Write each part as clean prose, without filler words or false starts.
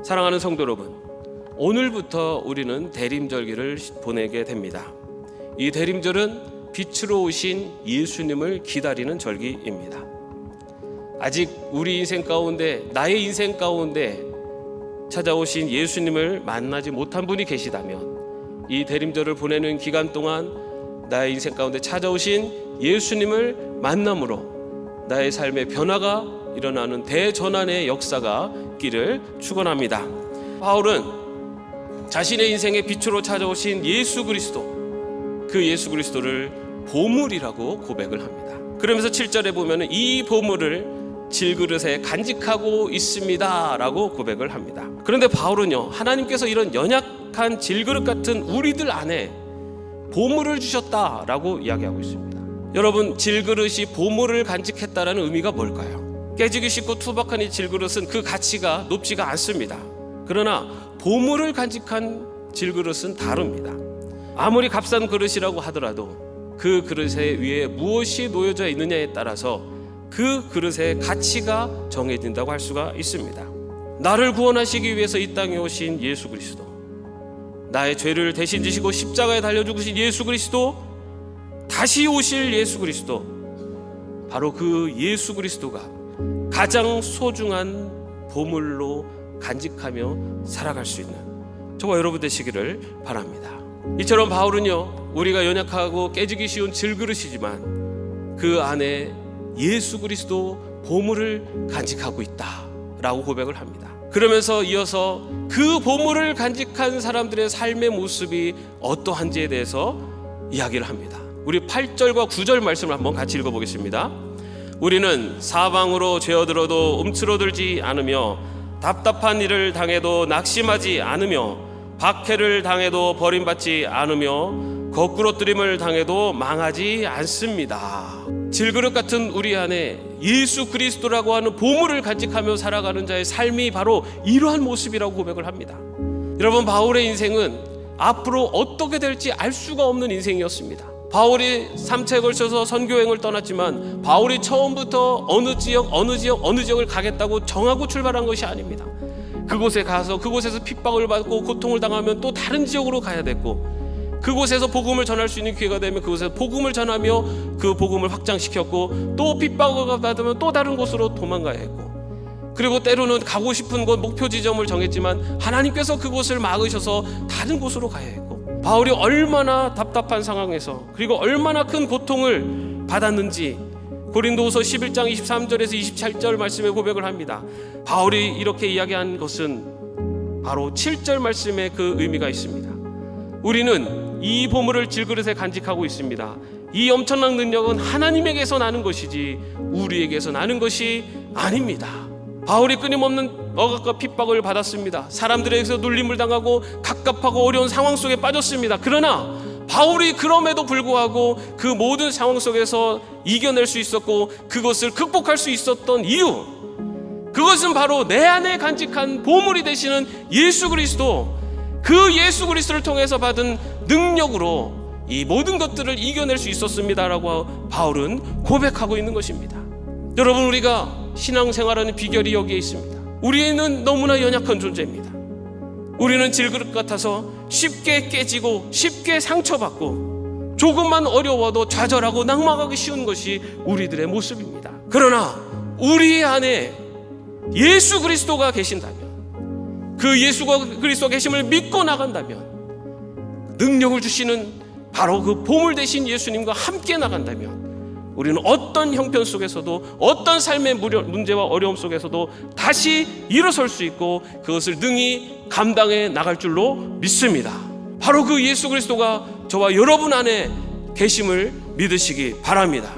사랑하는 성도 여러분, 오늘부터 우리는 대림절기를 보내게 됩니다. 이 대림절은 빛으로 오신 예수님을 기다리는 절기입니다. 아직 우리 인생 가운데, 나의 인생 가운데 찾아오신 예수님을 만나지 못한 분이 계시다면, 이 대림절을 보내는 기간 동안 나의 인생 가운데 찾아오신 예수님을 만남으로 나의 삶의 변화가 일어나는 대전환의 역사가 있기를 축원합니다. 바울은 자신의 인생의 빛으로 찾아오신 예수 그리스도, 그 예수 그리스도를 보물이라고 고백을 합니다. 그러면서 7절에 보면 이 보물을 질그릇에 간직하고 있습니다 라고 고백을 합니다. 그런데 바울은요, 하나님께서 이런 연약한 질그릇 같은 우리들 안에 보물을 주셨다라고 이야기하고 있습니다. 여러분, 질그릇이 보물을 간직했다라는 의미가 뭘까요? 깨지기 쉽고 투박한 이 질그릇은 그 가치가 높지가 않습니다. 그러나 보물을 간직한 질그릇은 다릅니다. 아무리 값싼 그릇이라고 하더라도 그 그릇에 위에 무엇이 놓여져 있느냐에 따라서 그 그릇의 가치가 정해진다고 할 수가 있습니다. 나를 구원하시기 위해서 이 땅에 오신 예수 그리스도, 나의 죄를 대신 지시고 십자가에 달려 죽으신 예수 그리스도, 다시 오실 예수 그리스도, 바로 그 예수 그리스도가 가장 소중한 보물로 간직하며 살아갈 수 있는 저와 여러분 되시기를 바랍니다. 이처럼 바울은요, 우리가 연약하고 깨지기 쉬운 질그릇이지만 그 안에 예수 그리스도 보물을 간직하고 있다라고 고백을 합니다. 그러면서 이어서 그 보물을 간직한 사람들의 삶의 모습이 어떠한지에 대해서 이야기를 합니다. 우리 8절과 9절 말씀을 한번 같이 읽어보겠습니다. 우리는 사방으로 죄어들어도 움츠러들지 않으며 답답한 일을 당해도 낙심하지 않으며 박해를 당해도 버림받지 않으며 거꾸로뜨림을 당해도 망하지 않습니다. 질그릇 같은 우리 안에 예수 그리스도라고 하는 보물을 간직하며 살아가는 자의 삶이 바로 이러한 모습이라고 고백을 합니다. 여러분, 바울의 인생은 앞으로 어떻게 될지 알 수가 없는 인생이었습니다. 바울이 3차에 걸쳐서 선교행을 떠났지만 바울이 처음부터 어느 지역을 가겠다고 정하고 출발한 것이 아닙니다. 그곳에 가서 그곳에서 핍박을 받고 고통을 당하면 또 다른 지역으로 가야 됐고, 그곳에서 복음을 전할 수 있는 기회가 되면 그곳에서 복음을 전하며 그 복음을 확장시켰고, 또 핍박을 받으면 또 다른 곳으로 도망가야 했고, 그리고 때로는 가고 싶은 곳 목표 지점을 정했지만 하나님께서 그곳을 막으셔서 다른 곳으로 가야 했고, 바울이 얼마나 답답한 상황에서 그리고 얼마나 큰 고통을 받았는지 고린도후서 11장 23절에서 27절 말씀에 고백을 합니다. 바울이 이렇게 이야기한 것은 바로 7절 말씀에 그 의미가 있습니다. 우리는 이 보물을 질그릇에 간직하고 있습니다. 이 엄청난 능력은 하나님에게서 나는 것이지 우리에게서 나는 것이 아닙니다. 바울이 끊임없는 억압과 핍박을 받았습니다. 사람들에게서 눌림을 당하고 갑갑하고 어려운 상황 속에 빠졌습니다. 그러나 바울이 그럼에도 불구하고 그 모든 상황 속에서 이겨낼 수 있었고 그것을 극복할 수 있었던 이유, 그것은 바로 내 안에 간직한 보물이 되시는 예수 그리스도, 그 예수 그리스도를 통해서 받은 능력으로 이 모든 것들을 이겨낼 수 있었습니다라고 바울은 고백하고 있는 것입니다. 여러분, 우리가 신앙생활하는 비결이 여기에 있습니다. 우리는 너무나 연약한 존재입니다. 우리는 질그릇 같아서 쉽게 깨지고 쉽게 상처받고 조금만 어려워도 좌절하고 낙망하기 쉬운 것이 우리들의 모습입니다. 그러나 우리 안에 예수 그리스도가 계신다면, 그 예수 그리스도 계심을 믿고 나간다면, 능력을 주시는 바로 그 보물 되신 예수님과 함께 나간다면 우리는 어떤 형편 속에서도 어떤 삶의 문제와 어려움 속에서도 다시 일어설 수 있고 그것을 능히 감당해 나갈 줄로 믿습니다. 바로 그 예수 그리스도가 저와 여러분 안에 계심을 믿으시기 바랍니다.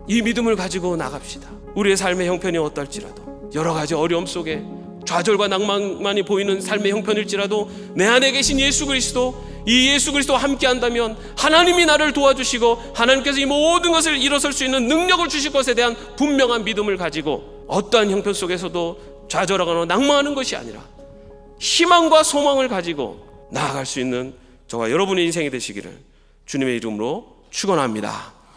이 믿음을 가지고 나갑시다. 우리의 삶의 형편이 어떨지라도, 여러 가지 어려움 속에 좌절과 낭만만이 보이는 삶의 형편일지라도 내 안에 계신 예수 그리스도, 이 예수 그리스도와 함께 한다면 하나님이 나를 도와주시고 하나님께서 이 모든 것을 일어설 수 있는 능력을 주실 것에 대한 분명한 믿음을 가지고 어떠한 형편 속에서도 좌절하거나 낭만하는 것이 아니라 희망과 소망을 가지고 나아갈 수 있는 저와 여러분의 인생이 되시기를 주님의 이름으로 축원합니다.